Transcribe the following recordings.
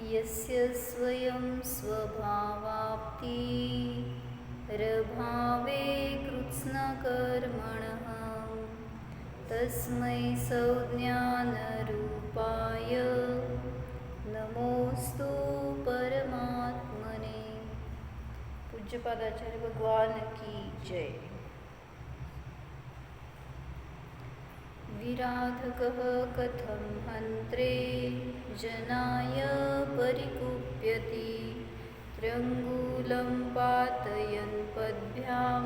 यस्य स्वयं स्वभावाप्तिरभावे कृत्स्नकर्मणः तस्मै संज्ञानरूपाय नमोस्तु परमात्मने। पूज्यपादाचार्य भगवान की जय। विराधकः कथं हन्त्रे जनाय परिकुप्यति त्र्यङ्गूलं पातयन् पद्भ्यां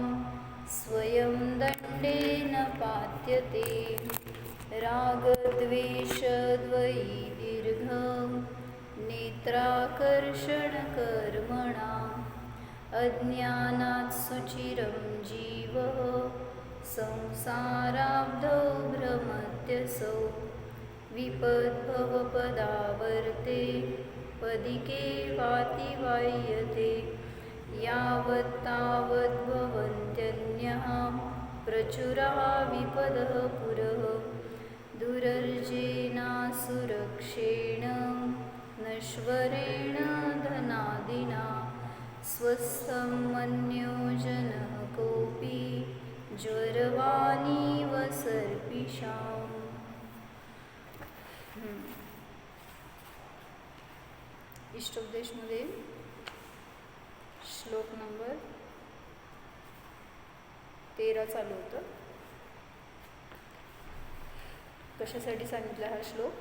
स्वयं दण्डेन पात्यते। रागद्वेषद्वयि दीर्घं नेत्राकर्षणकर्मणा अज्ञानात् सुचिरं जीवः संसाराब्धौ भ्रमत्यसौ। विपद्भवपदावर्ते पदिके वातिवाह्यते यावत्तावद्भवन्त्यन्यः प्रचुरा विपदः पुरः। दुरर्जेनासुरक्षेण नश्वरेण धनादिना स्वस्थं मन्यो जनः कोऽपि ज्वरवाणीव सर्पिषाम्। इष्टोपदेशमध्ये श्लोक नंबर 13 चालू होतं. कशासाठी सांगितला हा श्लोक?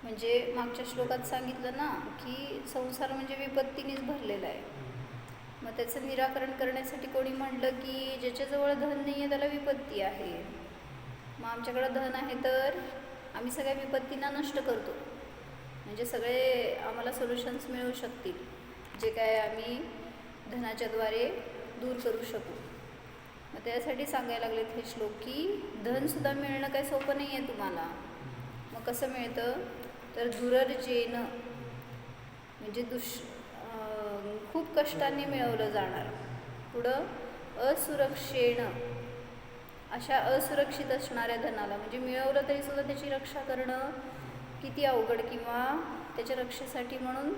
म्हणजे मागच्या श्लोकात सांगितलं ना की संसार म्हणजे विपत्तीनेच भरलेला आहे. मग त्याचं निराकरण करण्यासाठी कोणी म्हटलं की ज्याच्याजवळ धन नाही आहे त्याला विपत्ती आहे. मग आमच्याकडं धन आहे तर आम्ही सगळ्या विपत्तींना नष्ट करतो, म्हणजे सगळे आम्हाला सोल्युशन्स मिळू शकतील जे काय आम्ही धनाच्याद्वारे दूर करू शकू. मग त्यासाठी सांगायला लागलेत हे श्लोक की धनसुद्धा मिळणं काही सोपं नाही आहे तुम्हाला. मग कसं मिळतं तर दुरर्जेन म्हणजे खूप कष्टाने मिळवलं जाणार. पुढं असुरक्षेण अशा असुरक्षित असणाऱ्या धनाला म्हणजे मिळवलं तरीसुद्धा त्याची रक्षा करणं किती अवघड, किंवा त्याच्या रक्षेसाठी म्हणून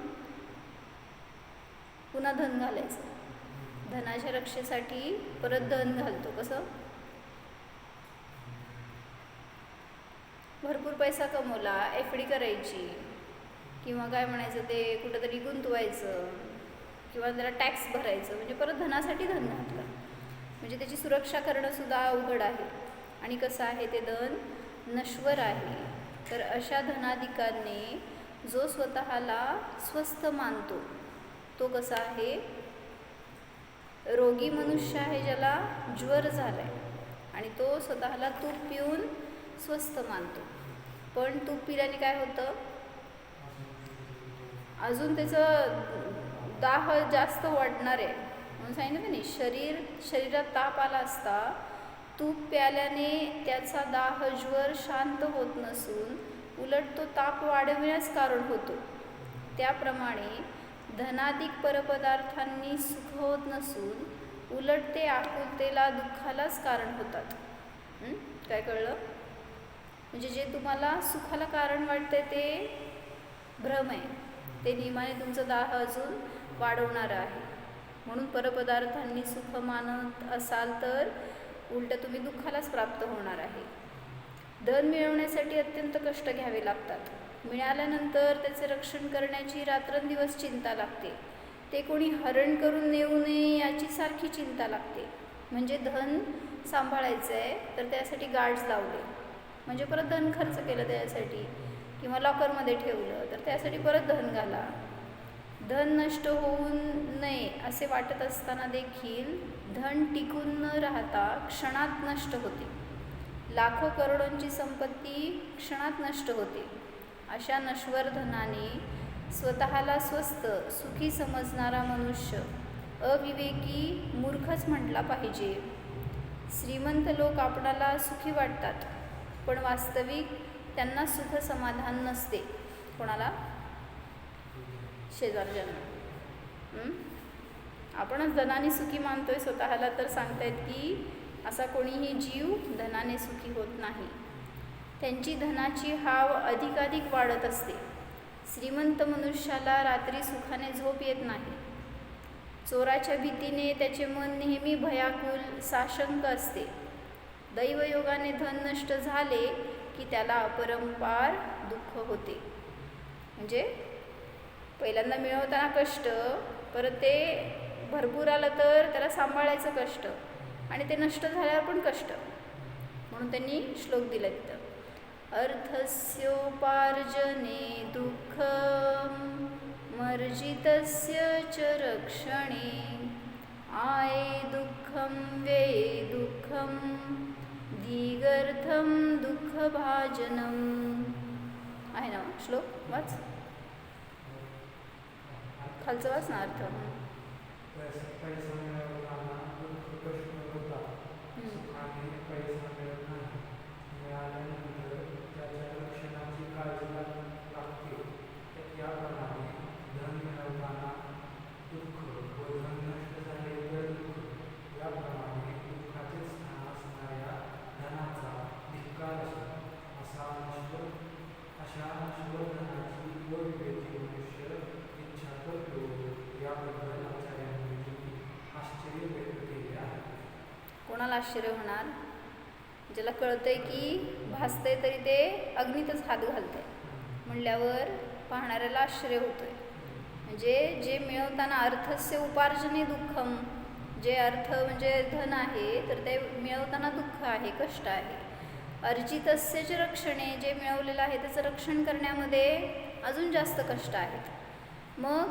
पुन्हा धन घालायचं. धनाच्या रक्षेसाठी परत धन घालतो. कसं? भरपूर पैसा कमवला, FD करायची, किंवा काय म्हणायचं ते कुठंतरी गुंतवायचं, किंवा त्याला टॅक्स भरायचं, म्हणजे परत धनासाठी धन घातलं. म्हणजे त्याची सुरक्षा करणंसुद्धा अवघड आहे. आणि कसं आहे ते धन? नश्वर आहे. तर अशा धनाधिकांनी जो स्वतःला स्वस्थ मानतो तो कसा आहे? रोगी मनुष्य आहे ज्याला ज्वर झाला आहे आणि तो स्वतःला तूप पिऊन स्वस्थ मानतो. पण तूप पिल्याने काय होतं? अजून त्याचं दाह जास्त वाढणार आहे. म्हणून सांगितलं नाही, शरीरात ताप आला असता तूप प्याल्याने त्याचा दाह ज्वर शांत होत नसून उलट तो ताप वाढविण्यास कारण होतो. त्याप्रमाणे धनाधिक परपदार्थांनी सुख होत नसून उलट ते आकुलतेला दुःखालाच कारण होतात. काय कळलं? म्हणजे जे तुम्हाला सुखाला कारण वाटते ते भ्रम आहे. ते नियमाने तुमचा दाह अजून वाढवणारं आहे. म्हणून परपदार्थांनी सुख मानत असाल तर उलट तुम्ही दुःखालाच प्राप्त होणार आहे. धन मिळवण्यासाठी अत्यंत कष्ट घ्यावे लागतात. मिळाल्यानंतर त्याचे रक्षण करण्याची रात्रंदिवस चिंता लागते. ते कोणी हरण करून नेऊ नये याची सारखी चिंता लागते. म्हणजे धन सांभाळायचं आहे तर त्यासाठी गार्ड्स लावले, म्हणजे परत धन खर्च केलं त्यासाठी, किंवा लॉकरमध्ये ठेवलं तर त्यासाठी परत धन घाला. धन नष्ट होऊ नये असे वाटत असताना देखील धन टिकून न राहता क्षणात नष्ट होते. लाखो करोडोंची संपत्ती क्षणात नष्ट होते. अशा नश्वर धनाने स्वतःला स्वस्थ सुखी समजणारा मनुष्य अविवेकी मूर्खच म्हटला पाहिजे. श्रीमंत लोक आपणाला सुखी वाटतात, पण वास्तविक त्यांना सुख समाधान नसते. कोणाला? शेजारच्यांना. आपणच धनाने सुखी मानतोय स्वतःला, तर सांगतायत की असा कोणीही जीव धनाने सुखी होत नाही. त्यांची धनाची हाव अधिकाधिक वाढत असते. श्रीमंत मनुष्याला रात्री सुखाने झोप येत नाही. चोराच्या भीतीने त्याचे मन नेहमी भयाकुल साशंक असते. दैवयोगाने धन नष्ट झाले की त्याला अपरंपार दुःख होते. म्हणजे पहिल्यांदा मिळवताना कष्ट, परत ते भरपूर आलं तर त्याला सांभाळायचं कष्ट, आणि ते नष्ट झाल्यावर पण कष्ट. म्हणून त्यांनी श्लोक दिला तिथं, अर्थस्योपार्जने दुःखम मर्जितस्य च रक्षणे आये दुःखम व्यये दुःखम दीर्घर्थम दुःखभाजनम. आहे ना श्लोक? वाच, खालचं वाच ना अर्थ. कोणाला आश्चर्य होणार? ज्याला कळतंय की भासतंय तरी ते अग्नीतच हात घालतंय म्हणल्यावर पाहणाऱ्याला आश्चर्य होतोय. म्हणजे जे मिळवताना अर्थस्य उपार्जने दुःखम, जे अर्थ म्हणजे धन आहे तर ते मिळवताना दुःख आहे, कष्ट आहे. अर्जितस्य च रक्षणे, जे मिळवलेलं आहे त्याचं रक्षण करण्यामध्ये अजून जास्त कष्ट आहेत. मग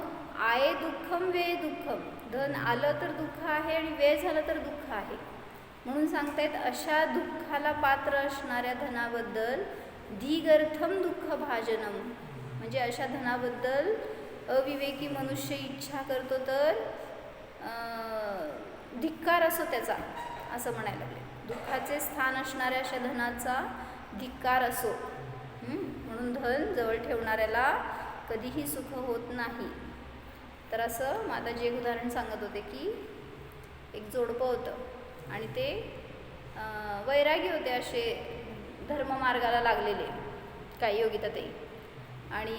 आये दुःखम व्यय दुःखम, धन आलं तर दुःख आहे आणि व्यय झालं तर दुःख आहे. म्हणून सांगतायत अशा दुःखाला पात्र असणाऱ्या धनाबद्दल दीर्घर्थम दुःख भाजनम, म्हणजे अशा धनाबद्दल अविवेकी मनुष्य इच्छा करतो तर धिक्कार असो त्याचा, असं म्हणायला लागले. दुःखाचे स्थान असणाऱ्या अशा धनाचा धिक्कार असो. म्हणून धन जवळ ठेवणाऱ्याला कधीही सुख होत नाही. तर असं माताजी एक उदाहरण सांगत होते की एक जोडपं होतं आणि ते वैरागी होते, असे धर्ममार्गाला लागलेले काही योगिताताई. आणि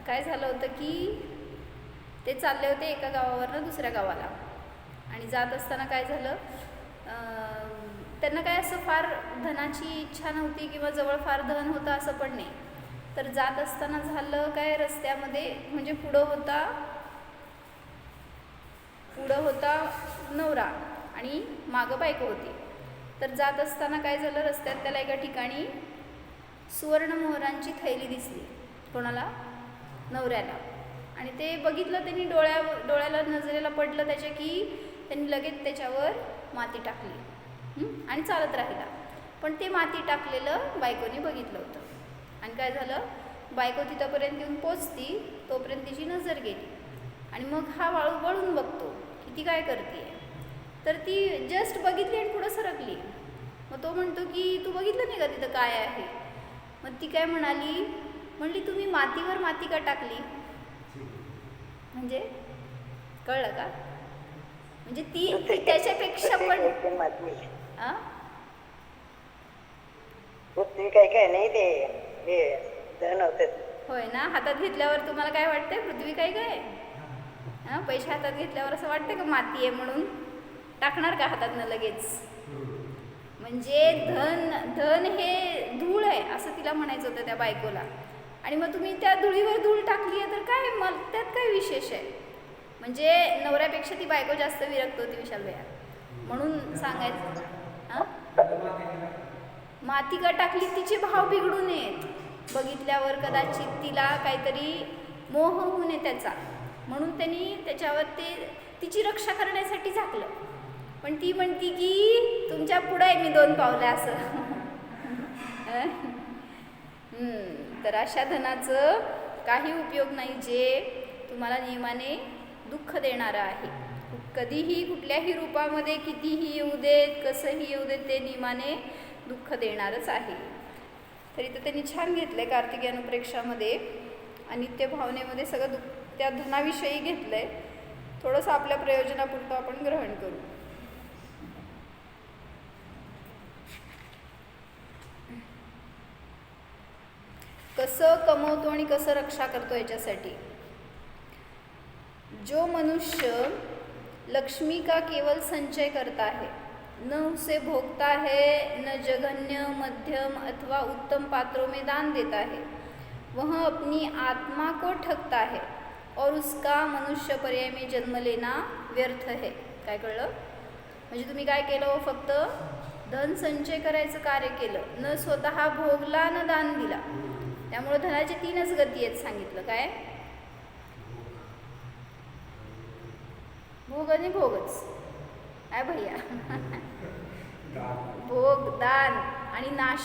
काय झालं होतं की ते चालले होते एका गावावरनं दुसऱ्या गावाला, आणि जात असताना काय झालं, त्यांना काय असं फार धनाची इच्छा नव्हती किंवा जवळ फार धन होतं असं पण नाही. तर जात असताना झालं काय, रस्त्यामध्ये म्हणजे पुढं होता नवरा आणि मागं बायको होती. तर जात असताना काय झालं, रस्त्यात त्याला एका ठिकाणी सुवर्णमोहरांची थैली दिसली. कोणाला? नवऱ्याला. आणि ते बघितलं त्यांनी, डोळ्याला नजरेला पडलं त्याच्या की त्यांनी लगेच त्याच्यावर माती टाकली आणि चालत राहिला. पण ते माती टाकलेलं बायकोने बघितलं होतं. आणि काय झालं, बायको तिथंपर्यंत येऊन पोचती तोपर्यंत तिची नजर गेली. आणि मग हा वाळू वळून बघतो की ती काय करते. तर ती जस्ट बघितली आणि पुढं सरकली. मग तो म्हणतो की तू बघितलं नाही का तिथं काय आहे. मग ती काय म्हणली तुम्ही मातीवर माती का टाकली. म्हणजे कळलं का? म्हणजे ती त्याच्यापेक्षा पण काय नाही ते धन होते. होय ना. हातात घेतल्यावर तुम्हाला काय वाटतंय, पृथ्वी काय पैसे हातात घेतल्यावर असं वाटतं का माती आहे म्हणून टाकणार का हातातनं लगेच. म्हणजे धन हे धूळ आहे असं तिला म्हणायचं होतं त्या बायकोला. आणि मग तुम्ही त्या धुळीवर धूळ टाकली आहे तर काय त्यात काय विशेष आहे. म्हणजे नवऱ्यापेक्षा ती बायको जास्त विरक्त होती विशाल भैया. म्हणून सांगायचं माती का टाकली, तिचे भाव बिघडू नयेत. बघितल्यावर कदाचित तिला काहीतरी मोह होऊ नये त्याचा, म्हणून त्यांनी त्याच्यावर तिची रक्षा करण्यासाठी झाकलं. पण ती म्हणती की तुमच्या पुढे आहे मी 2 पावलं असं. तर अशा धनाचं काही उपयोग नाही जे तुम्हाला नियमाने दुःख देणारं आहे. कधीही कुठल्याही रूपामध्ये कितीही येऊ देत, कसंही येऊ देत, ते नियमाने दुःख देणारच आहे. तरी तर त्यांनी छान घेतलं आहे कार्तिकी अनुप्रेक्षामध्ये. अनित्य भावनेमध्ये सगळं त्या धनाविषयी घेतलं आहे. थोडंसं आपल्या प्रयोजनापुरतं आपण ग्रहण करू. कसं कमवतो आणि कसं रक्षा करतो याच्यासाठी. जो मनुष्य लक्ष्मी का केवल संचय करता है, न उसे भोगता है, न जघन्य मध्यम अथवा उत्तम पात्रों में दान देता है, वह अपनी आत्मा को ठगता है और उसका मनुष्य पर्याय में जन्म लेना व्यर्थ है. काय कळलं? म्हणजे तुम्ही काय केलं? फक्त धन संचय करायचं कार्य केलं, न स्वतः भोगला न दान दिला. त्यामुळे धनाची 3च गती आहेत सांगितलं. काय? भोग आणि भोगच. काय भैया? भोग, दान आणि नाश,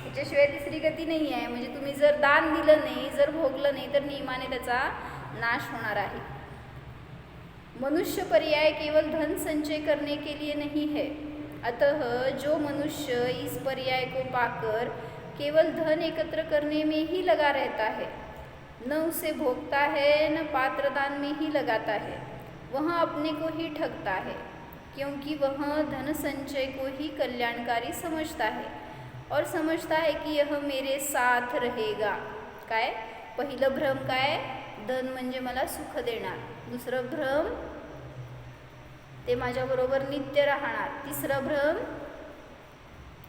याच्याशिवाय तिसरी गती नाही आहे. म्हणजे तुम्ही जर दान दिलं नाही, जर भोगलं नाही, तर नियमाने त्याचा नाश होणार आहे. मनुष्य पर्याय केवल धन संचय करने के लिए नहीं है, अतः जो मनुष्य इस पर्याय को पाकर केवल धन एकत्र करने में ही लगा रहता है, न उसे भोगता है, न पात्रदान में ही लगाता है, वह अपने को ही ठगता है, क्योंकि वह धन संचय को ही कल्याणकारी समझता है और समझता है कि यह मेरे साथ रहेगा. काय? पहिलं भ्रम काय? धन म्हणजे मला सुख देणार. दुसरं भ्रम, ते माझ्याबरोबर नित्य राहणार. तिसरं भ्रम,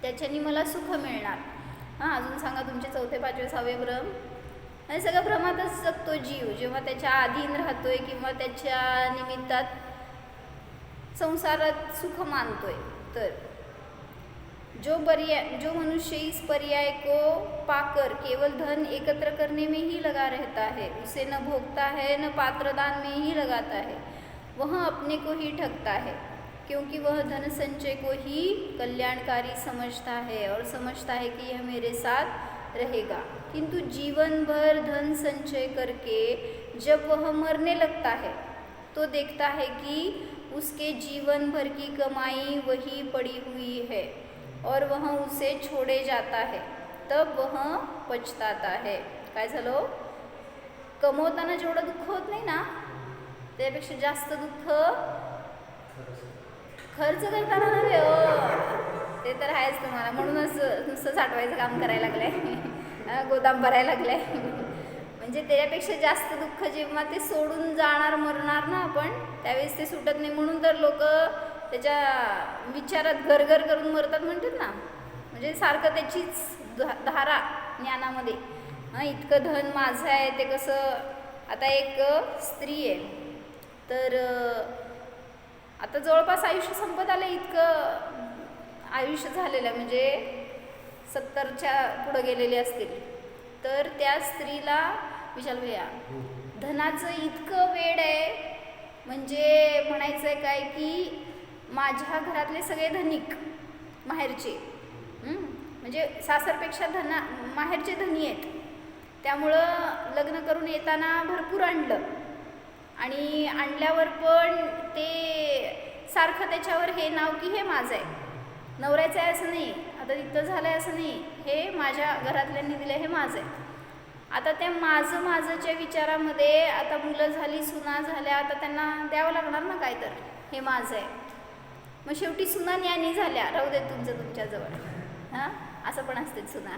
त्याच्यानी मला सुख मिळणार. हां, अजून सांगा तुमचे 4, 5, 6 भ्रम. आणि सगळं भ्रमातच जगतो जीव, जेव्हा त्याच्या अधीन राहतोय किंवा त्याच्या निमित्तात संसारात सुख मानतोय. तर जो मनुष्य इस पर्याय को पाकर केवल धन एकत्र करने में ही लगा रहता है, उसे न भोगता है, न पात्रदान में ही लगाता है, वह अपने को ही ठगता है, क्योंकि वह धन संचय को ही कल्याणकारी समझता है और समझता है कि यह मेरे साथ रहेगा. किंतु जीवन भर धन संचय करके जब वह मरने लगता है तो देखता है कि उसके जीवन भर की कमाई वही पड़ी हुई है और वह उसे छोड़े जाता है, तब वह पछताता है. काय झालं? कमवताना जेवढं दुःख होत नाही ना, त्यापेक्षा जास्त दुःख खर्च करताना नव्हे. ते तर आहेच तुम्हाला, म्हणूनच नुसतं साठवायचं काम करायला लागलंय, गोदाम भरायला लागलंय. म्हणजे त्याच्यापेक्षा जास्त दुःख जेव्हा ते सोडून जाणार, मरणार ना आपण, त्यावेळेस ते सुटत नाही. म्हणून तर लोक त्याच्या विचारात घरघर करून मरतात म्हणतात ना. म्हणजे सारखं त्याचीच धारा ज्ञानामध्ये, इतकं धन माझं आहे. ते कसं, आता एक स्त्री आहे, तर आता जवळपास आयुष्य संपत आलं, इतकं आयुष्य झालेलं आहे, म्हणजे 70च्या पुढं गेलेले असतील. तर त्या स्त्रीला विचारूया, धनाचं इतकं वेड आहे, म्हणजे म्हणायचं आहे काय की माझ्या घरातले सगळे धनिक माहेरचे, म्हणजे सासरपेक्षा माहेरचे धनी आहेत, त्यामुळं लग्न करून येताना भरपूर आणलं आणि आणल्यावर पण ते सारखं त्याच्यावर हे नाव की हे माझं आहे, नवऱ्याचं आहे असं नाही, आता तिथं झालं आहे असं नाही, हे माझ्या घरातल्यांनी दिलं हे माझं आहे. आता त्या माझंच्या विचारामध्ये आता मुलं झाली, सुना झाल्या, आता त्यांना द्यावं लागणार ना काय, तर हे माझं आहे. मग शेवटी सुना न्यानी झाल्या, राहू देत तुमचं तुमच्याजवळ, हां, असं पण असते सुना.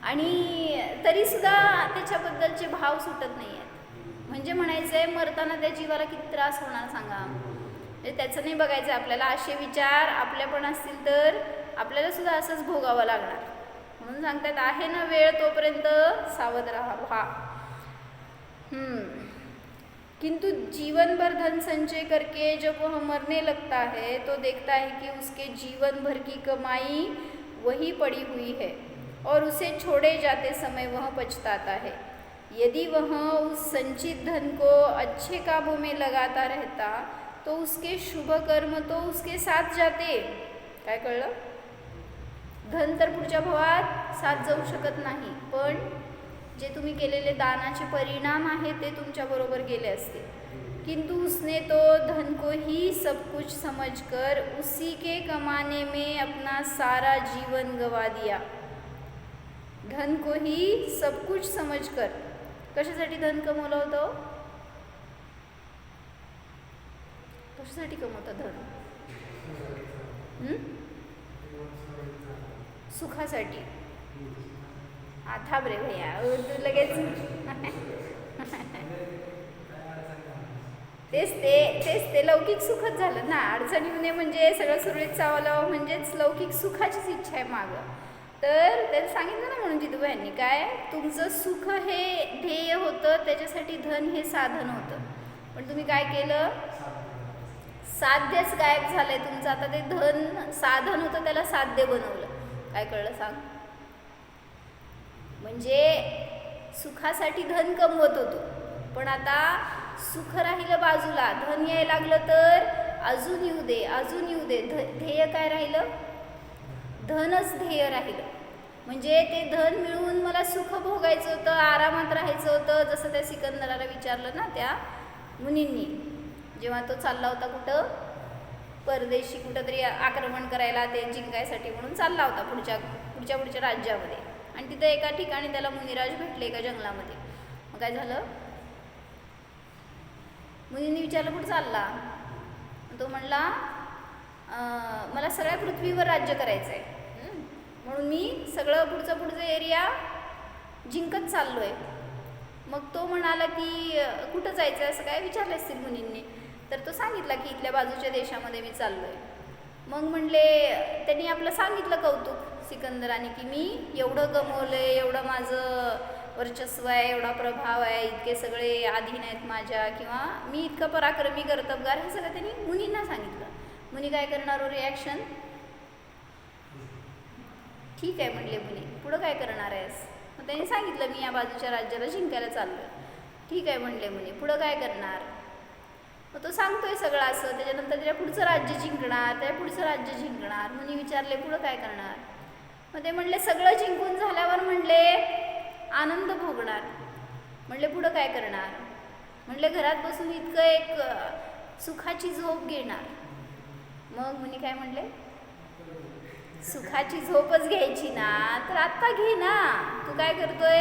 आणि तरीसुद्धा त्याच्याबद्दलचे भाव सुटत नाही आहेत. म्हणजे म्हणायचं आहे मरताना त्या जीवाला किती त्रास होणार सांगा. म्हणजे त्याचं नाही बघायचं आपल्याला. असे विचार आपल्या पण असतील तर आपल्याला सुद्धा असंच भोगावं लागणार. म्हणून सांगतात आहे ना वेळ तोपर्यंत सावध रहा. किंतु जीवन भर धन संचय करके जब वह मरने लगता है तो देखता है कि उसके जीवन भर की कमाई वही पड़ी हुई है और उसे छोड़े जाते समय वह पछताता है. यदि वह उस संचित धन को अच्छे कामों में लगाता रहता तो उसके शुभ कर्म तो उसके साथ जाते. काय कळलं? धन तर पुढच्या भावात साथ जाऊ शकत नाही, पण जे तुम्ही केलेले दानाचे परिणाम आहे ते तुमच्याबरोबर गेले असते. किंतु उसने तो धन को ही सब कुछ समझकर उसी के कमाने में अपना सारा जीवन गवा दिया. धन को ही सब कुछ समझकर, कशासाठी धन कमवलं होतं? कशासाठी कमवतं धन? सुखासाठी. थांब रे भैया तू लगेच तेच ते लौकिक सुखच झालं ना. अडचणी येणे म्हणजे सगळं सुरळीत चालवावं म्हणजेच लौकिक सुखाचीच इच्छा आहे मागं. तर त्यांनी सांगितलं ना म्हणून जितूबाईंनी काय, तुमचं सुख हे ध्येय होतं, त्याच्यासाठी धन हे साधन होतं. पण तुम्ही काय केलं, साध्यच गायब झालंय तुमचं. आता ते धन साधन होतं त्याला साध्य बनवलं. काय कळलं सांग? म्हणजे सुखासाठी धन कमवत होतो, पण आता सुख राहिलं बाजूला, धन यायला लागलं तर अजून येऊ दे अजून येऊ दे. ध्येय काय राहिलं, धनच ध्येय राहिलं. म्हणजे ते धन मिळवून मला सुख भोगायचं होतं, आरामात राहायचं होतं. जसं त्या सिकंदराला विचारलं ना त्या मुनींनी, जेव्हा तो चालला होता कुठं, परदेशी कुठंतरी आक्रमण करायला, ते जिंकायसाठी म्हणून चालला होता पुढच्या राज्यामध्ये. आणि तिथं एका ठिकाणी त्याला मुनिराज भेटले एका जंगलामध्ये. मग काय झालं, मुनींनी विचारलं कुठं चालला. तो म्हणला मला सगळ्या पृथ्वीवर राज्य करायचं आहे, म्हणून मी सगळं पुढचं एरिया जिंकत चाललो आहे. मग तो म्हणाला की कुठं जायचं असं काय विचारलं असतील मुनींनी. तर तो सांगितला की इथल्या बाजूच्या देशामध्ये मी चाललो आहे. मग म्हणले, त्यांनी आपलं सांगितलं कौतुक सिकंदराने की मी एवढं गमवलं आहे, एवढं माझं वर्चस्व आहे, एवढा प्रभाव आहे, इतके सगळे अधीन आहेत माझ्या, किंवा मी इतकं पराक्रमी कर्तबगार, हे सगळं त्यांनी मुनींना सांगितलं. मुनी काय करणार रिॲक्शन, ठीक आहे म्हणले मुनी, पुढं काय करणार आहेस. मग त्यांनी सांगितलं मी या बाजूच्या राज्याला जिंकायला चाललो. ठीक आहे म्हणले मुनी, पुढं काय करणार. मग तो सांगतोय सगळं असं. त्याच्यानंतर त्याच्या पुढचं राज्य जिंकणार, त्या पुढचं राज्य जिंकणार. मुनी विचारले पुढं काय करणार. मग ते म्हणले सगळं जिंकून झाल्यावर म्हणले आनंद भोगणार. म्हणले पुढं काय करणार. म्हणले घरात बसून इतकं एक सुखाची झोप घेणार. मग मुनी काय म्हणले, सुखाची झोपच घ्यायची ना, तर आत्ता घे ना. तू काय करतोय,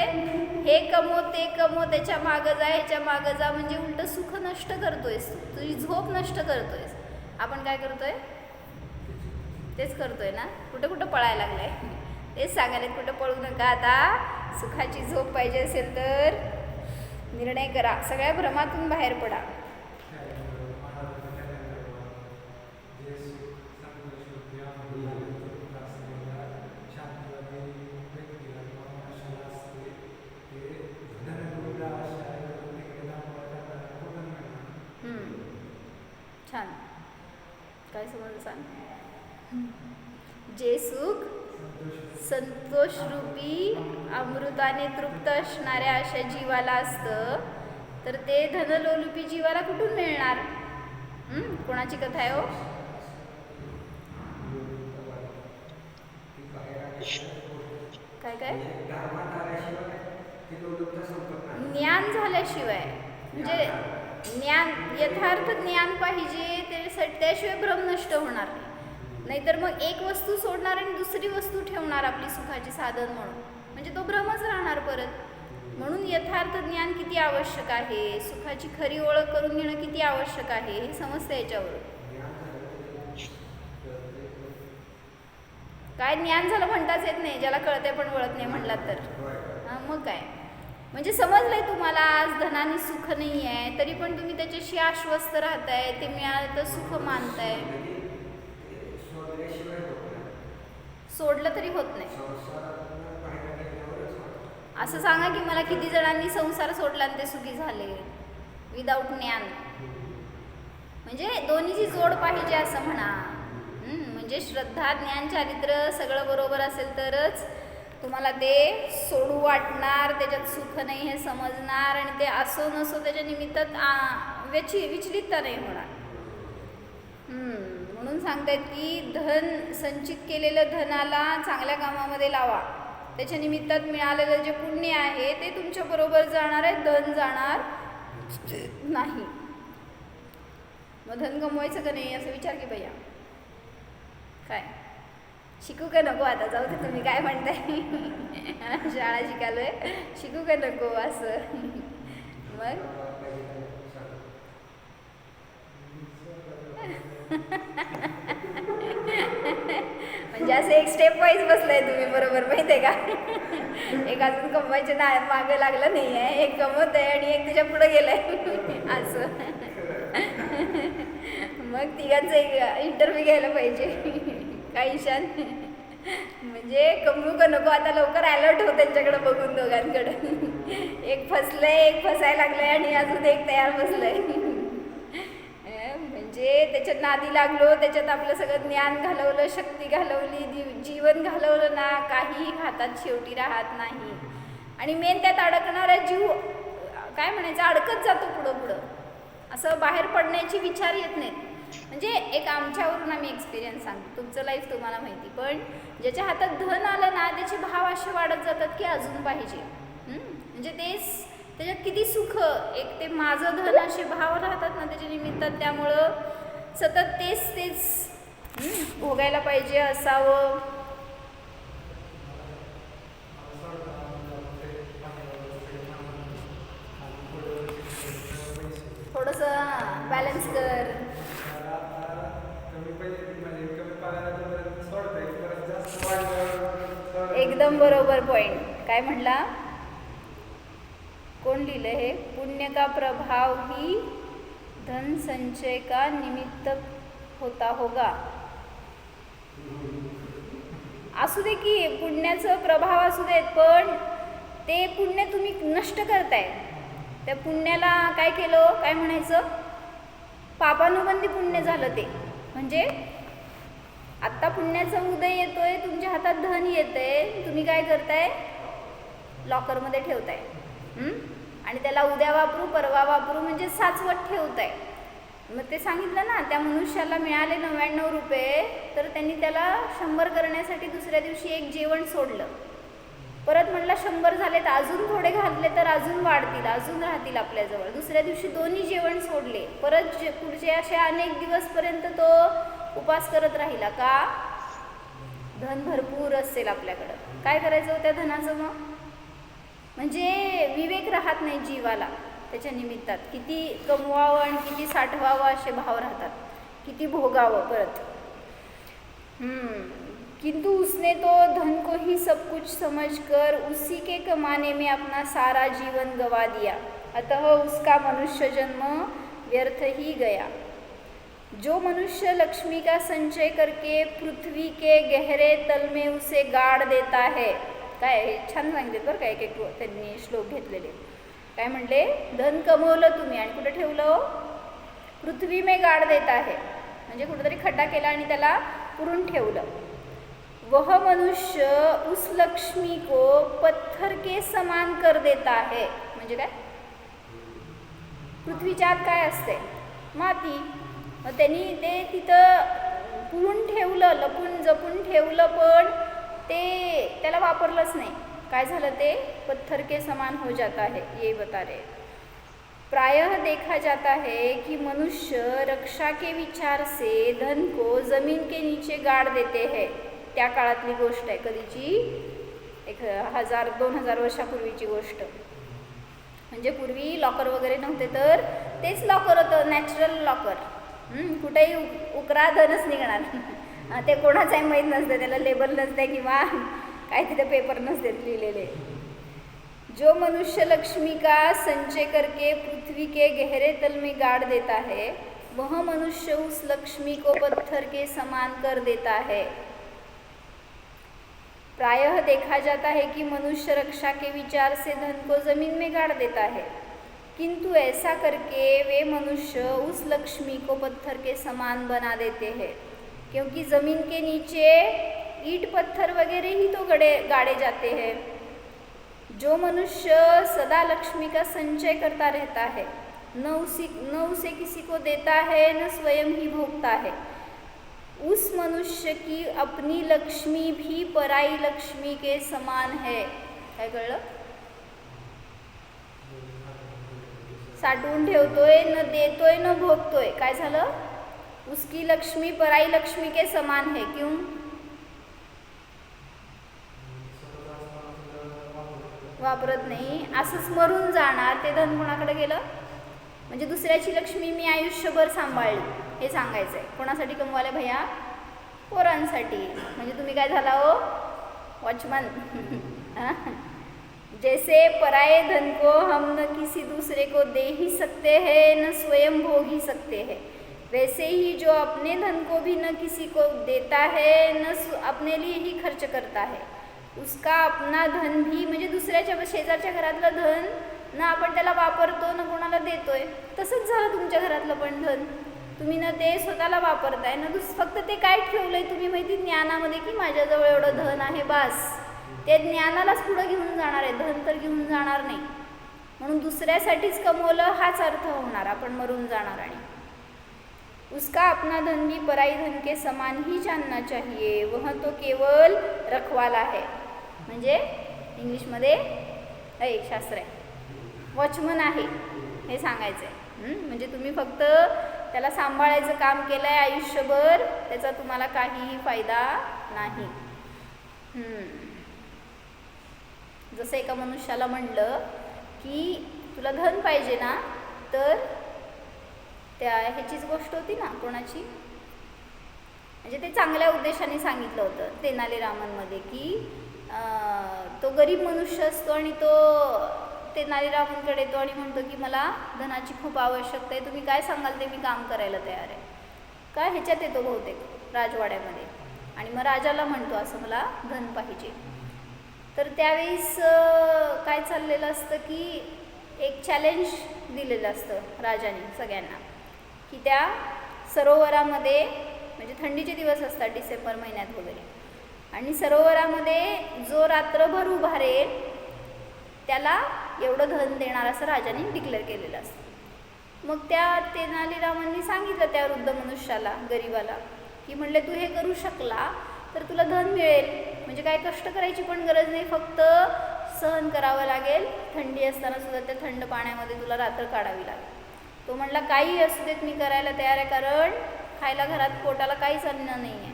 हे कमव ते कमव, त्याच्या मागं जा ह्याच्या मागं जा, म्हणजे उलट सुख नष्ट करतोयस, तुझी झोप नष्ट करतोयस. आपण काय करतोय, तेच करतोय ना. कुठं कुठं पळायला लागलाय, तेच सांगायला कुठं पळू नका. आता सुखाची झोप पाहिजे असेल तर निर्णय करा, सगळ्या भ्रमातून बाहेर पडा. छान, काय समजलं सांग. जे सुख संतोष रूपी अमृताने तृप्त असणाऱ्या अशा जीवाला असतं, तर ते धनलोलुपी जीवाला कुठून मिळणार. कोणाची कथा आहे हो. काय काय ज्ञान झाल्याशिवाय, म्हणजे ज्ञान, यथार्थ ज्ञान पाहिजे, त्याशिवाय भ्रम नष्ट होणार नाही. नाहीतर मग एक वस्तू सोडणार आणि दुसरी वस्तू ठेवणार आपली सुखाची साधन म्हणून, म्हणजे तो भ्रमच राहणार परत. म्हणून यथार्थ ज्ञान किती आवश्यक आहे, सुखाची खरी ओळख करून घेणं किती आवश्यक आहे, हे समजतं याच्यावरून. काय ज्ञान झालं म्हणताच येत नाही, ज्याला कळतंय पण वळत नाही म्हणलात तर. मग काय, म्हणजे समजलंय तुम्हाला आज धनाने सुख नाही आहे, तरी पण तुम्ही त्याच्याशी आश्वस्त राहताय, ते मिळालं तर सुख मानताय. सोडलं तरी होत नाही. असं सांगा की मला किती जणांनी संसार सोडला आणि ते सुखी झाले विदाऊट ज्ञान. म्हणजे दोन्हीची जोड पाहिजे असं म्हणा. म्हणजे श्रद्धा, ज्ञान, चारित्र्य सगळं बरोबर असेल तरच तुम्हाला ते सोडू वाटणार, त्याच्यात सुख नाही हे समजणार, आणि ते असो नसो त्याच्या निमित्तात विचलितता नाही होणार. म्हणून सांगतायत की धन, संचित केलेलं धनाला चांगल्या कामामध्ये लावा, त्याच्या निमित्तात मिळालेलं जे पुण्य आहे ते तुमच्या बरोबर जाणार आहे, धन जाणार नाही. मग धन गमवायचं का नाही असं विचार की भैया. काय शिकू का नको, आता जाऊ दे तुम्ही काय म्हणताय, शाळा शिकालोय, शिकू का नको असं. मग म्हणजे असं एक स्टेप वाईज बसलाय तुम्ही बरोबर, माहिती आहे का. एक अजून कमवायचे ना मागे लागलं नाही आहे, एक कमवत आहे आणि एक त्याच्या पुढे गेलाय असं. मग तिघांचं एक इंटरव्ह्यू घ्यायला पाहिजे. काही शान म्हणजे कमवू का नको आता लवकर अलर्ट हो त्यांच्याकडे बघून दोघांकडे. एक फसलंय, एक फसायला लागलंय आणि अजून एक तयार बसलंय. म्हणजे त्याच्यात नादी लागलो, त्याच्यात आपलं सगळं ज्ञान घालवलं, शक्ती घालवली, जीवन घालवलं ना, काही हातात शेवटी राहत नाही. आणि मेन त्यात अडकणारा जीव काय म्हणायचं, अडकत जातो पुढं पुढं, असं बाहेर पडण्याची विचार येत नाहीत. म्हणजे एक आमच्यावरून आम्ही एक्सपिरियन्स सांगतो, तुमचं लाईफ तुम्हाला माहिती, पण ज्याच्या हातात धन आलं ना त्याचे भाव असे वाढत जातात की अजून पाहिजे. म्हणजे तेच त्याच्यात किती सुख, एक ते माझं धन असे भाव राहतात ना त्याच्या निमित्तात, त्यामुळं सतत तेच तेच भोगायला पाहिजे असावं. थोडंसं बॅलन्स कर. एकदम बरोबर पॉइंट. काय म्हटला, कोण लिहिलं हे, पुण्य का प्रभाव ही धन संचय का निमित्त होता होगा. असू दे की पुण्याचं प्रभाव असू देत, पण ते पुण्य तुम्ही नष्ट करताय. त्या पुण्याला काय केलं, काय म्हणायचं, पापानुबंधी पुण्य झालं ते. म्हणजे आत्ता पुण्याचा उदय येतोय, तुमच्या हातात धन येतंय, तुम्ही काय करताय, लॉकरमध्ये ठेवताय. आणि त्याला उद्या वापरू परवा वापरू म्हणजे साचवत ठेवताय. मग ते सांगितलं ना, त्या मनुष्याला मिळाले 99 रुपये, तर त्यांनी त्याला 100 करण्यासाठी दुसऱ्या दिवशी एक जेवण सोडलं. परत म्हटलं 100 झाले तर अजून थोडे घातले तर अजून वाढतील, अजून राहतील आपल्याजवळ. दुसऱ्या दिवशी दोन्ही जेवण सोडले. परत पुढचे असे अनेक दिवसपर्यंत तो उपास करत राहिला. का, धन भरपूर असेल आपल्याकडं. काय करायचं होत्या धनाचं मग, म्हणजे विवेक राहत नाही जीवाला त्याच्या निमित्तात. किती कमवावं आणि किती साठवावं असे भाव राहतात, किती भोगावं परत. किंतु उसने तो धन को ही सब कुछ समझकर उसी के कमाने में अपना सारा जीवन गवा दिया, अतः उसका मनुष्य जन्म व्यर्थ ही गया. जो मनुष्य लक्ष्मी का संचय करके पृथ्वी के गहरे तल में उसे गाड़ देता है. काय छान सांगितले बरं काय, एक त्यांनी श्लोक घेतलेले. काय म्हणले, धन कमवलं तुम्ही आणि कुठं ठेवलं, पृथ्वी में गाड़ देता है, म्हणजे कुठेतरी खड्डा केला आणि त्याला पुरून ठेवलं. वह मनुष्य उस लक्ष्मी को पत्थर के समान कर देता है. म्हणजे काय, पृथ्वीच्या आत काय असते, माती. मग त्यांनी ते तिथं पुरून ठेवलं, लपून जपून ठेवलं, पण ते त्याला वापरलंच नाही. काय झालं, ते पत्थर के समान हो जाता है. ये बता रहे. प्रायः देखा जाता है कि मनुष्य रक्षा के विचार से धन को जमीन के नीचे गाड़ देते हैं. त्या काळातली गोष्ट आहे, कधीची, 1000-2000 वर्षापूर्वीची गोष्ट. म्हणजे पूर्वी लॉकर वगैरे नव्हते, तर तेच लॉकर होतं, नॅचरल लॉकर. कुठेही उकरा धनच निघणार. ते कोणाचं आहे माहीत नसतं, त्याला लेबल नसते किंवा काय तिथे पेपर नसते लिहिलेले. जो मनुष्य लक्ष्मी का संचय करके पृथ्वी के गहरे तल में गाड़ देता है, वह मनुष्य उस लक्ष्मी को पत्थर के समान कर देता है. प्रायः देखा जाता है कि मनुष्य रक्षा के विचार से धन को जमीन में गाड़ देता है, किंतु ऐसा करके वे मनुष्य उस लक्ष्मी को पत्थर के समान बना देते हैं, क्योंकि ज़मीन के नीचे ईंट पत्थर वगैरह ही तो गाड़े जाते हैं. जो मनुष्य सदा लक्ष्मी का संचय करता रहता है, न उसे किसी को देता है, न स्वयं ही भोगता है, उस मनुष्य की अपनी लक्ष्मी भी पराई लक्ष्मी के समान है. काय कळलं, साठवून ठेवतोय, न देतोय, न भोगतोय. काय झालं, उसकी लक्ष्मी पराई लक्ष्मी के समान है. क्यों, वापरत नाही, असंच मरून जाणार. ते धन कोणाकडे गेलं, म्हणजे दुसऱ्याची लक्ष्मी मी आयुष्यभर सांभाळली, हे सांगायचं आहे. कोणासाठी कमवायला भैया, पोरांसाठी. म्हणजे तुम्ही काय झाला हो, वॉचमन. जैसे पराये धन को हम न किसी दूसरे को दे ही सकते हैं न स्वयं भोग ही सकते हैं, वैसे ही जो अपने धन को भी न किसी को देता है न अपने लिए ही खर्च करता है, उसका अपना धन भी, म्हणजे दुसऱ्याच्या शेजारच्या घरातलं धन ना आपण त्याला वापरतो ना कोणाला देतोय, तसंच झालं तुमच्या घरातलं पण धन. तुम्ही ना ते स्वतःला वापरताय ना फक्त ते काय ठेवलंय तुम्ही माहिती ज्ञानामध्ये, की माझ्याजवळ एवढं धन आहे बास. ते ज्ञानालाच पुढं घेऊन जाणार आहे, धन तर घेऊन जाणार नाही. म्हणून दुसऱ्यासाठीच कमवलं हाच अर्थ होणार, आपण मरून जाणार. आणि उसका अपना धन भी पराई धन के समान ही जानना चाहिए, वह तो केवल रखवाला है. म्हणजे इंग्लिशमध्ये एक शास्त्र आहे, वॉचमन आहे हे सांगायचं आहे. म्हणजे तुम्ही फक्त त्याला सांभाळायचं काम केलं आहे आयुष्यभर, त्याचा तुम्हाला काहीही फायदा नाही. जसं एका मनुष्याला म्हणलं की तुला धन पाहिजे ना, तर त्या ह्याचीच गोष्ट होती ना, कोणाची, म्हणजे ते चांगल्या उद्देशाने सांगितलं होतं तेनालीरामनमध्ये, की तो गरीब मनुष्य असतो आणि तो तेनालीरामनकडे येतो आणि म्हणतो की मला धनाची खूप आवश्यकता आहे, तुम्ही काय सांगाल ते मी काम करायला तयार आहे. काय ह्याच्यात येतो बहुतेक राजवाड्यामध्ये, आणि मग राजाला म्हणतो असं मला धन पाहिजे. तर त्यावेळेस काय चाललेलं असतं की एक चॅलेंज दिलेलं असतं राजाने सगळ्यांना, की त्या सरोवरामध्ये, म्हणजे थंडीचे दिवस असतात डिसेंबर महिन्यात वगैरे, आणि सरोवरामध्ये जो रात्रभर उभारेल त्याला एवढं धन देणार असं राजाने डिक्लेअर केलेलं असतं. मग त्या तेनालीरामांनी सांगितलं त्या वृद्ध मनुष्याला, गरीबाला, की म्हणले तू हे करू शकला तर तुला धन मिळेल, म्हणजे काय कष्ट करायची पण गरज नाही, फक्त सहन करावं लागेल, थंडी असताना सुद्धा त्या थंड पाण्यामध्ये तुला रात्र काढावी लागेल. तो म्हणला काही असू देत मी करायला तयार आहे, कारण खायला घरात पोटाला काहीच अन्न नाही आहे.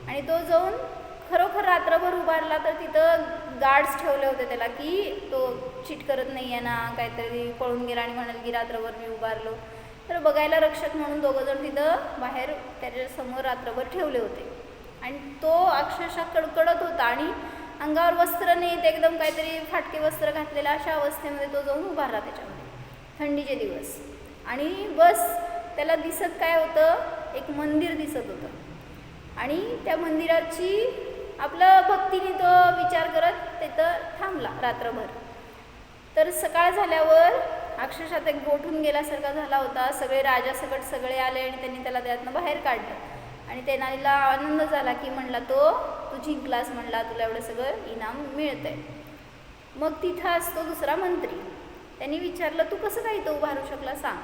आणि तो जाऊन खरोखर रात्रभर उभारला, तर तिथं गार्ड्स ठेवले होते त्याला, की तो चीट करत नाही आहे ना, काहीतरी पळून गेला आणि म्हणाल की रात्रभर मी उभारलो, तर बघायला रक्षक म्हणून दोघंजण तिथं बाहेर त्याच्यासमोर रात्रभर ठेवले होते. आणि तो अक्षरशः कडकडत होता आणि अंगावर वस्त्र नाही, ते एकदम काहीतरी फाटके वस्त्र घातलेलं, अशा अवस्थेमध्ये तो जाऊन उभारला त्याच्यामध्ये, थंडीचे दिवस. आणि बस त्याला दिसत काय होतं, एक मंदिर दिसत होतं, आणि त्या मंदिराची आपलं भक्तीने तो विचार करत तिथं थांबला रात्रभर. तर सकाळ झाल्यावर अक्षरशः ते गोठून गेल्यासारखा झाला होता, सगळे राजासकट सगळे आले आणि त्यांनी त्याला त्यातनं बाहेर काढलं. आणि तेनालीला आनंद झाला, की म्हणला तू जिंकलास, म्हणला तुला एवढं सगळं इनाम मिळतंय. मग तिथं असतो दुसरा मंत्री, त्यांनी विचारलं तू कसं काय इथं उभारू शकला सांग,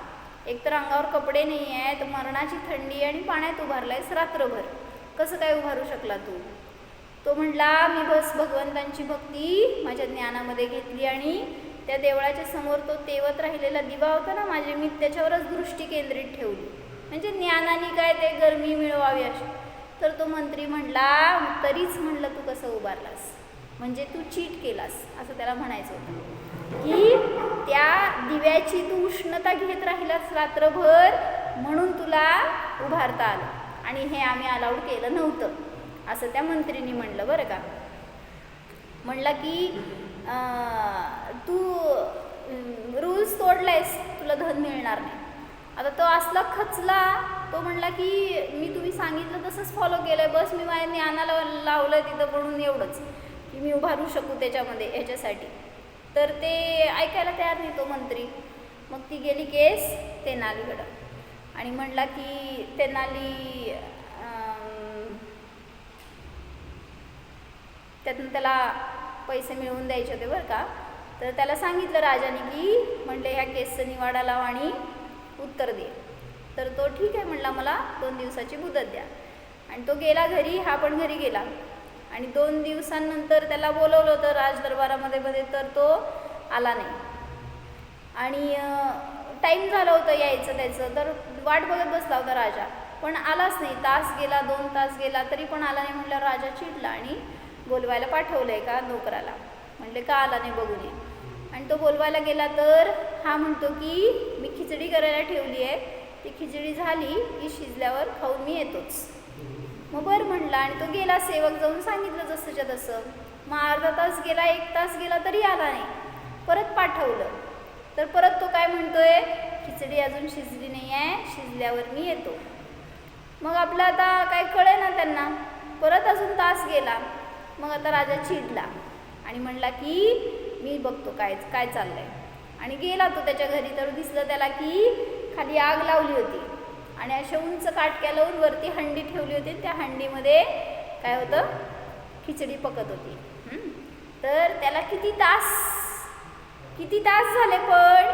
एकतर अंगावर कपडे नाही आहेत, मरणाची थंडी, आणि पाण्यात उभारलायस रात्रभर, कसं काय उभारू शकला तू. तो म्हणला मी बस भगवंतांची भक्ती माझ्या ज्ञानामध्ये घेतली, आणि त्या देवळाच्या समोर तो तेवत राहिलेला दिवा होता ना माझे, मी त्याच्यावरच दृष्टी केंद्रित ठेवली, म्हणजे ज्ञानाने काय ते गरमी मिळवावी अशी. तर तो मंत्री म्हणला तरीच म्हणलं तू कसं उभारलास, म्हणजे तू चीट केलास असं त्याला म्हणायचं होतं, की त्या दिव्याची तू उष्णता घेत राहिलास रात्रभर, म्हणून तुला उभारता आलं, आणि हे आम्ही अलाउड केलं नव्हतं, असं त्या मंत्रीने म्हणलं. बरं का, म्हणला की तू रूल्स तोडलायस, तुला धन मिळणार नाही. आता तो असला खचला, तो म्हणला की मी तुम्ही सांगितलं तसंच फॉलो केलं आहे, बस मी माझ्या ज्ञानाला लावलं आहे तिथं म्हणून एवढंच, की मी उभारू शकू त्याच्यामध्ये ह्याच्यासाठी. तर ते ऐकायला तयार नाही तो मंत्री. मग ती गेली केस तेनालीकडं, आणि म्हणला की तेनाली त्यातून त्याला पैसे मिळवून द्यायचे होते बरं का. तर त्याला सांगितलं राजाने की म्हणले ह्या केसचं निवाडा लाव आणि उत्तर दे. तर तो ठीक आहे म्हणला, मला 2 दिवसाची मुदत द्या. आणि तो गेला घरी, हा पण घरी गेला. आणि 2 दिवसांनंतर त्याला बोलवलं होतं राजदरबारामध्ये, तर तो आला नाही. आणि टाईम झालं होतं यायचं त्याचं, तर वाट बघत बसला होता राजा, पण आलाच नाही. तास गेला, 2 तास गेला, तरी पण आला नाही. म्हटल्यावर राजा चिडला आणि बोलवायला पाठवलं आहे का नोकराला, म्हणले का आला नाही बघून ये. आणि तो बोलवायला गेला, तर हा म्हणतो की मी खिचडी करायला ठेवली आहे, ती खिचडी झाली की शिजल्यावर खाऊन मी येतोच. मग बरं म्हणला आणि तो गेला, सेवक जाऊन सांगितलं जसंच्या तसं. मग अर्धा तास गेला, 1 तास गेला तरी आला नाही. परत पाठवलं तर परत तो काय म्हणतोय, खिचडी अजून शिजली नाही आहे, शिजल्यावर मी येतो. मग आपलं आता काय कळे ना त्यांना. परत अजून तास गेला. मग आता राजा चिडला आणि म्हणला की मी बघतो काय काय चाललंय. आणि गेला तो त्याच्या घरी, तर दिसलं त्याला की खाली आग लावली होती आणि अशा उंच काटक्या लावून वरती हंडी ठेवली होती. त्या हंडीमध्ये काय होतं, खिचडी पकत होती. तर त्याला किती तास झाले पण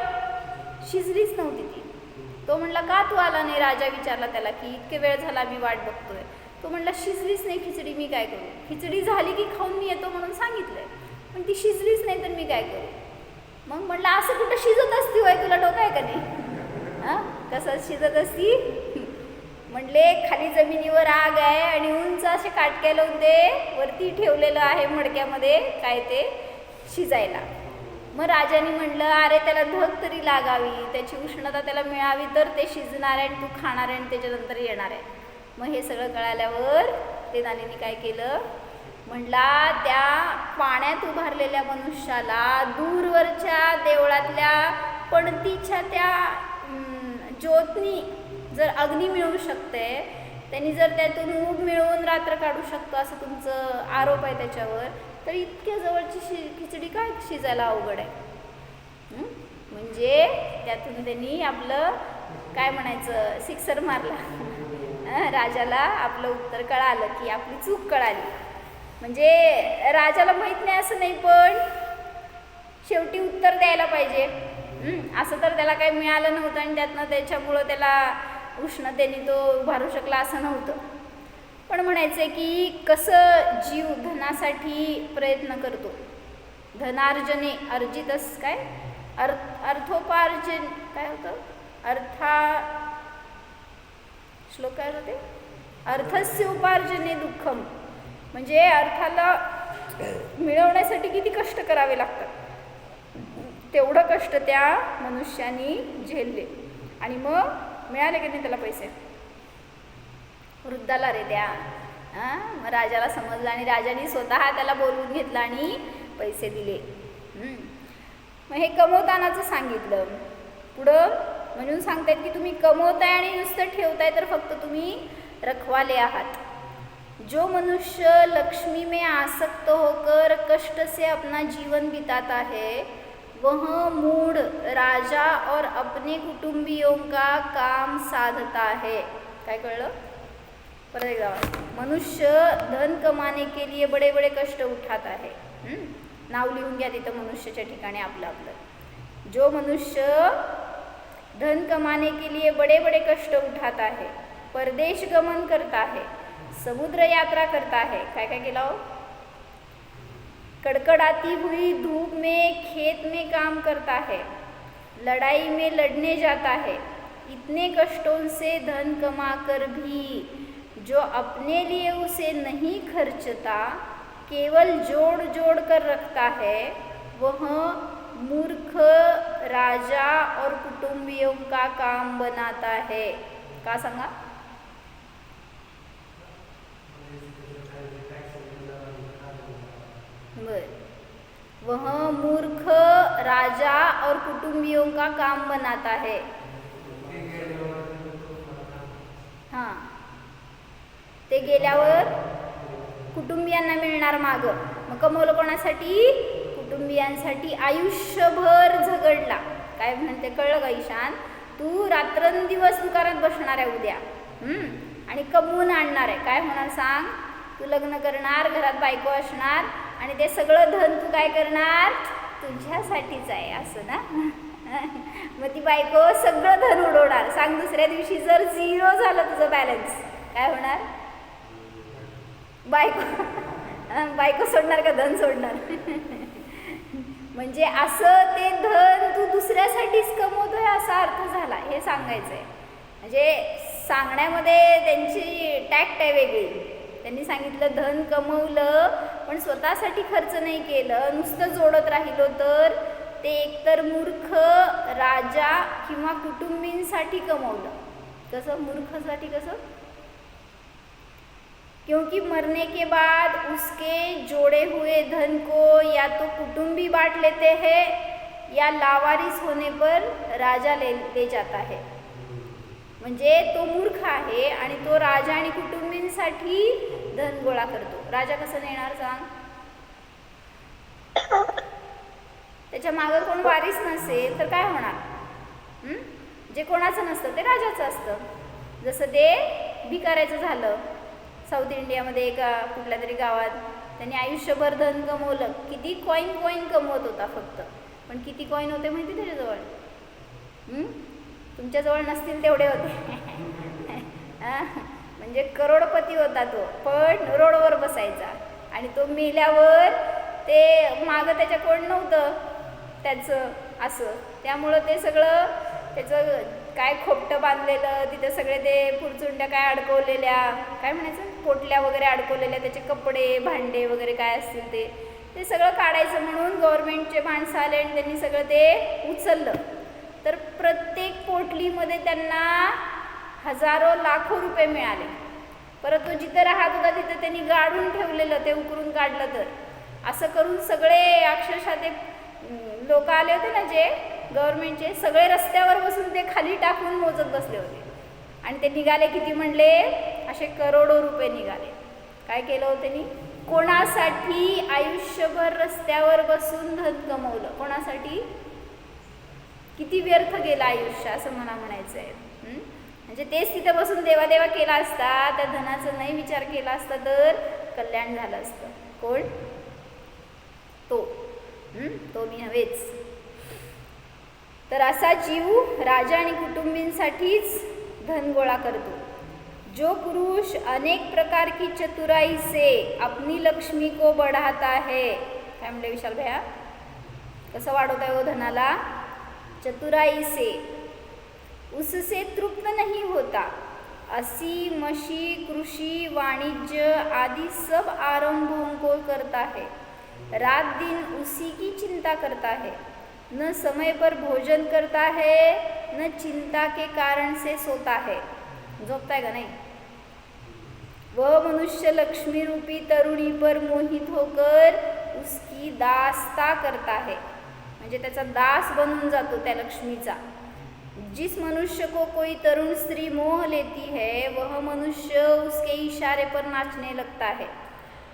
शिजलीच नव्हती ती. तो म्हणला का तू आला नाही. राजा विचारला त्याला की इतके वेळ झाला मी वाट बघतोय. तो म्हणला शिजलीच नाही खिचडी, मी काय करू. खिचडी झाली की खाऊन मी येतो म्हणून सांगितलंय, पण ती शिजलीच नाही तर मी काय करू. मग म्हणलं असं कुठं शिजत असती होय, तुला डोकं आहे का नाही. हां, कसं शिजत असती. म्हणले खाली जमिनीवर आग आहे आणि उंच असे काटक्या लावून ते वरती ठेवलेलं आहे मडक्यामध्ये काय ते शिजायला. मग राजाने म्हणलं अरे त्याला धग तरी लागावी, त्याची उष्णता त्याला मिळावी तर ते शिजणार आहे आणि तू खाणार आहे आणि त्याच्यानंतर येणार आहे. मग हे सगळं कळाल्यावर ते नानीने काय केलं, म्हणला त्या पाण्यात उभारलेल्या मनुष्याला दूरवरच्या देवळातल्या पणतीच्या त्या ज्योतनी जर अग्नी मिळू शकते, त्यांनी जर त्यातून ऊब मिळवून रात्र काढू शकतो असं तुमचं आरोप आहे त्याच्यावर, तर इतक्या जवळची खिचडी काय शिजायला अवघड आहे. म्हणजे त्यातून त्यांनी आपलं काय म्हणायचं सिक्सर मारला. राजाला आपलं उत्तर कळालं की आपली चूक कळाली. म्हणजे राजाला माहीत नाही असं नाही, पण शेवटी उत्तर द्यायला पाहिजे. असं तर त्याला काही मिळालं नव्हतं आणि त्याच्यामुळं त्याला उष्णतेने तो उभारू शकला असं नव्हतं. पण म्हणायचं आहे की कसं जीव धनासाठी प्रयत्न करतो. धनार्जने अर्जितस काय अर्थोपार्जन काय होतं श्लोक काय होते, अर्थस्य उपार्जने दुःखम. म्हणजे अर्थाला मिळवण्यासाठी किती कष्ट करावे लागतात, तेवढं कष्ट त्या मनुष्यानी झेलले. आणि मग मिळाले की नाही त्याला पैसे. वृद्धाला रे त्या मग राजाला समजलं आणि राजाने स्वतः त्याला बोलवून घेतलं आणि पैसे दिले. मग हे कमवतानाचं सांगितलं. पुढं म्हणून सांगतायत की तुम्ही कमवताय आणि नुसतं ठेवताय तर फक्त तुम्ही रखवाले आहात. जो मनुष्य लक्ष्मी में आसक्त होकर कष्ट से अपना जीवन बिताता है वह मूढ़ राजा और अपने कुटुंबियों का काम साधता है. काय कळलं, परत एकदा. मनुष्य धन कमाने के लिए बड़े बड़े कष्ट उठाता है. नाव लिहून घ्या तिथं मनुष्याच्या ठिकाणी आपलं आपलं. जो मनुष्य धन कमाने के लिए बड़े बड़े कष्ट उठाता है, परदेश गमन करता है, समुद्र यात्रा करता है. काय काय केला हो, कड़कड़ाती हुई धूप में खेत में काम करता है, लड़ाई में लड़ने जाता है, इतने कष्टों से धन कमाकर भी जो अपने लिए उसे नहीं खर्चता, केवल जोड़ जोड़ कर रखता है, वह मूर्ख राजा और कुटुंबियों का काम बनाता है. का सांगा, वह मूर्ख राजा और कुटुंबियों का काम बनाता है. हां, ते गेल्यावर कुटुंबियांना मिळणार मागं. मग कमवलं कोणासाठी, कुटुंबियांसाठी. आयुष्यभर झगडला. काय म्हणते कळलं का ईशान, तू रात्रंदिवस दुकानात बसणार आहे उद्या आणि कमवून आणणार आहे. काय होणार सांग, तू लग्न करणार, घरात बायको असणार आणि ते सगळं धन तू काय करणार, तुझ्यासाठीच आहे असं ना. मग ती बायको सगळं धन उडवणार. सांग दुसऱ्या दिवशी जर 0 झालं तुझं बॅलन्स, काय होणार. बायको सोडणार का धन सोडणार. म्हणजे असं ते धन तू दुसऱ्यासाठीच कमवतोय असा अर्थ झाला. हे सांगायचं आहे. म्हणजे सांगण्यामध्ये त्यांची टॅक्ट आहे वेगळी. त्यांनी सांगितलं धन कमवलं पण स्वतःसाठी खर्च नाही केलं, नुसतं जोडत राहिलो तर ते एकतर मूर्ख राजा किंवा कुटुंबींसाठी कमवलं. कसं मूर्खसाठी, कसं क्योंकि मरने के बाद उसके जोड़े हुए धन को या तो कुटुंबी बांट लेते हैं या लावारिस होने पर राजा ले जाता है. म्हणजे तो मूर्ख आहे आणि तो राजा आणि कुटुंबींसाठी धन गोळा करतो. राजा कसं नेणार सांग? त्याच्या मागं कोण वारीस नसेल तर काय होणार? जे कोणाचं नसतं ते राजाचं असतं. जसं ते भिकाऱ्याचं झालं साऊथ इंडियामध्ये एका कुठल्या तरी गावात. त्यांनी आयुष्यभर धन कमवलं. किती कॉईन कमवत होता फक्त. पण किती कॉईन होते माहिती त्याच्याजवळ? तुमच्याजवळ नसतील तेवढे होते. म्हणजे करोडपती होता तो, पण रोडवर बसायचा. आणि तो मेल्यावर ते मागं त्याच्या कोण नव्हतं त्याचं असं. त्यामुळं ते सगळं त्याचं काय खोपटं बांधलेलं, तिथं सगळे ते पुरचुंड्या काय अडकवलेल्या, काय म्हणायचं, पोटल्या वगैरे अडकवलेल्या, त्याचे कपडे भांडे वगैरे काय असतील ते सगळं काढायचं म्हणून गव्हर्नमेंटचे माणसं आले आणि त्यांनी सगळं ते उचललं. तर प्रत्येक पोटलीमध्ये त्यांना हजारो लाखो रुपये मिळाले. परत तो जिथं राहत होता तिथं त्यांनी गाडून ठेवलेलं, ते उकरून काढलं. तर असं करून सगळे अक्षरशः ते लोक आले होते ना जे गव्हर्नमेंटचे, सगळे रस्त्यावर बसून ते खाली टाकून मोजत बसले होते. आणि ते निघाले किती म्हणले? असे करोडो रुपये निघाले. काय केलं होतं त्यांनी? कोणासाठी? आयुष्यभर रस्त्यावर बसून धन कमवलं. कोणासाठी? किती व्यर्थ गेलं आयुष्य असं मला म्हणायचं आहे. म्हणजे तेच तिथं बसून देवादेवा केला असता, त्या धनाचा नाही विचार केला असता तर कल्याण झालं असतं. कोण? तो मी नव्हेच. तर असा जीव राजा आणि कुटुंबींसाठीच धन गोळा करतो. जो पुरुष अनेक प्रकार की चतुराई से अपनी लक्ष्मी को बढ़ाता है. काय म्हणले विशाल भैया? कसं वाढवता हो धनाला? चतुराई से. उससे तृप्त नहीं होता. असी मशी कृषि वाणिज्य आदि सब आरंभों को करता है. रात दिन उसी की चिंता करता है. न समय पर भोजन करता है, न चिंता के कारण से सोता है. झोपताय का नाही? वह मनुष्य लक्ष्मी रूपी तरुणी पर मोहित होकर उसकी दासता करता है. म्हणजे त्याचा दास बनून जातो त्या लक्ष्मीचा. जिस मनुष्य को कोई तरुण स्त्री मोह लेती है वह मनुष्य उसके इशारे पर नाचने लगता है.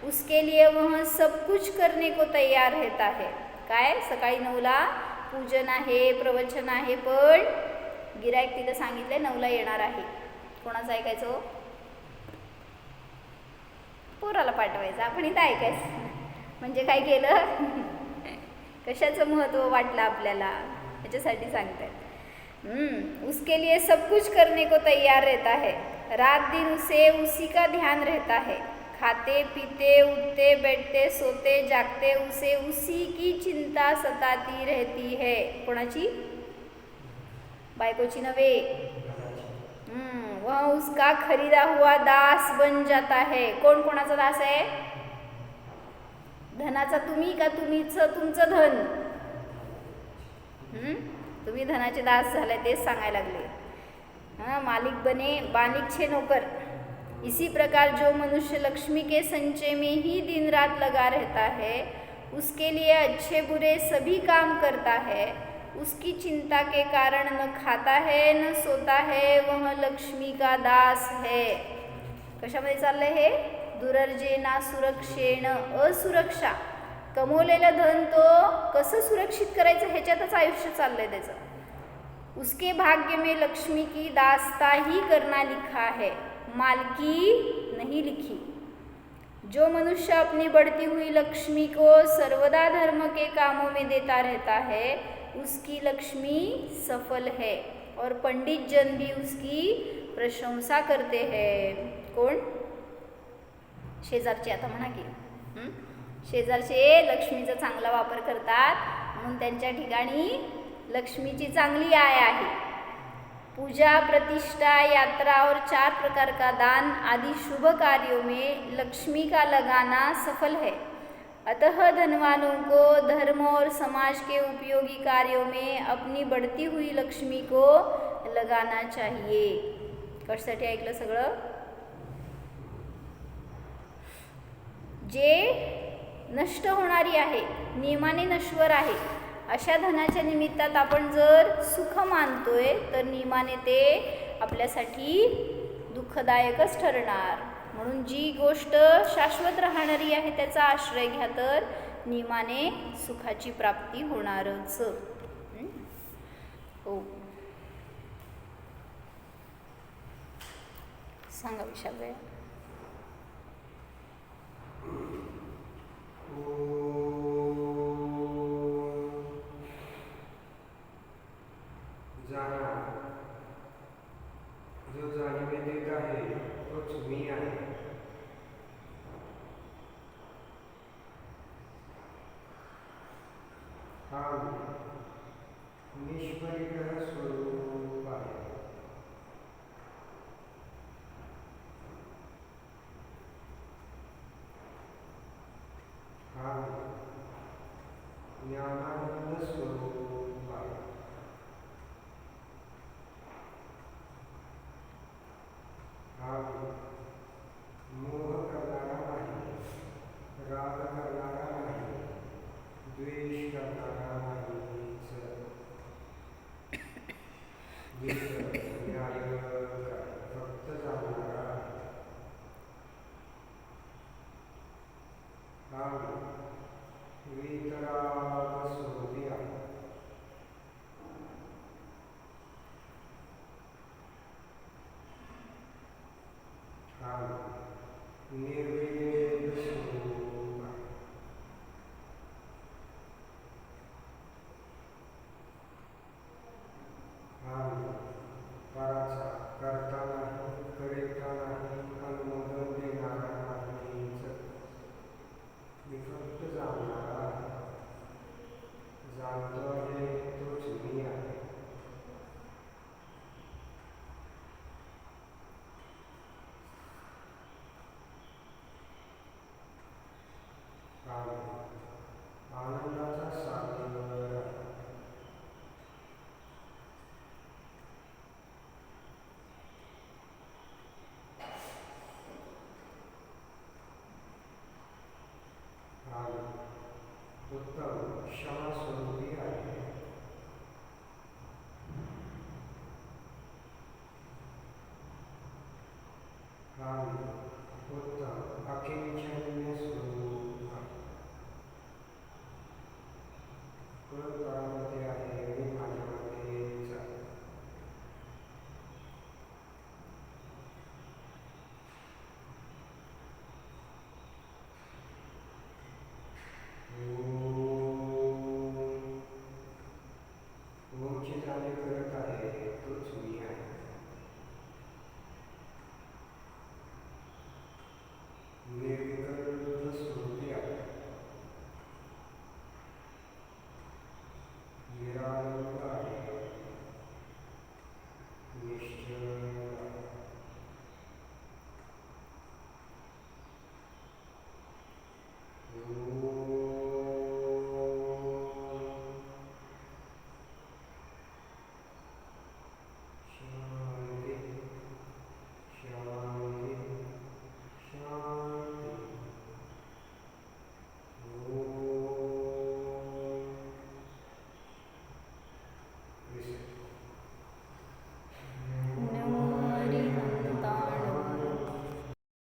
उसके लिए वह सब कुछ करने को तैयार रहता है. काय? सकाळी 9ला पूजन आहे, प्रवचन आहे, पण गिराईक तिथं सांगितलंय 9ला येणार आहे. कोणाचं ऐकायचं? पोराला पाठवायचं, आपण इथं ऐकायचं. म्हणजे काय केलं? कशाचं महत्त्व वाटलं आपल्याला याच्यासाठी सांगतात. उसके लिए सब कुछ करने को तैयार रहता है. रात दिन उसे उसी का ध्यान रहता है. खाते पीते उठते बैठते सोते जागते उसे उसी की चिंता सताती रहती है. कोणाची? बायकोची नव्हे. वह उसका खरीदा हुआ दास बन जाता है. कोण कोणाचा दास आहे? धनाचा तुम्ही का तुमचं धन? तुम्ही धनाचे दास झाले तेच सांगायला लागले. मालिक बने बानिक छे नौकर. इसी प्रकार जो मनुष्य लक्ष्मी के संचय में ही दिन रात लगा रहता है उसके लिए अच्छे बुरे सभी काम करता है. उसकी चिंता के कारण न खाता है न सोता है, वह लक्ष्मी का दास है. कशामध्ये चाललंय हे? दुर्जेना सुरक्षेण असुरक्षा. कमवलेलं धन तो कसं सुरक्षित करायचं ह्याच्यातच आयुष्य चाललंय त्याचं. उसके भाग्य में लक्ष्मी की दास्ता ही करना लिखा है, मालकी नहीं लिखी. जो मनुष्य अपनी बढ़ती हुई लक्ष्मी को सर्वदा धर्म के कामों में देता रहता है उसकी लक्ष्मी सफल है और पंडित जन भी उसकी प्रशंसा करते हैं. कोण? शेजारचे. आता म्हणा की शेजारचे लक्ष्मीचा चांगला वापर करतात म्हणून त्यांच्या ठिकाणी लक्ष्मीची चांगली आय आहे. पूजा प्रतिष्ठा यात्रा और 4 प्रकार का दान आदि शुभ कार्यों में लक्ष्मी का लगाना सफल है. अतः धनवानों को धर्म और समाज के उपयोगी कार्यों में अपनी बढ़ती हुई लक्ष्मी को लगाना चाहिए. कशासाठी ऐकलं सगळं? जे नष्ट होणारी आहे, नियमाने नश्वर आहे, अशा धनाच्या निमित्तात आपण जर सुख मानतोय तर नियमाने ते आपल्यासाठी दुःखदायकच ठरणार. म्हणून जी गोष्ट शाश्वत राहणारी आहे त्याचा आश्रय घ्या तर नियमाने सुखाची प्राप्ती होणारच. हो, सांगा विशाल. जो जाणीव देत आहे तोच मी आहे. हा निष्परिग्रह स्वरूप आहे. हा ज्ञानानंद स्वरूप आहे. हा मोह करणारा नाही, राग करणारा नाही, द्वेष करणारा नाही, न्याय फक्त जाणणारा आहे. हा वितराग स्वरूपी आहे. हा निर्मळ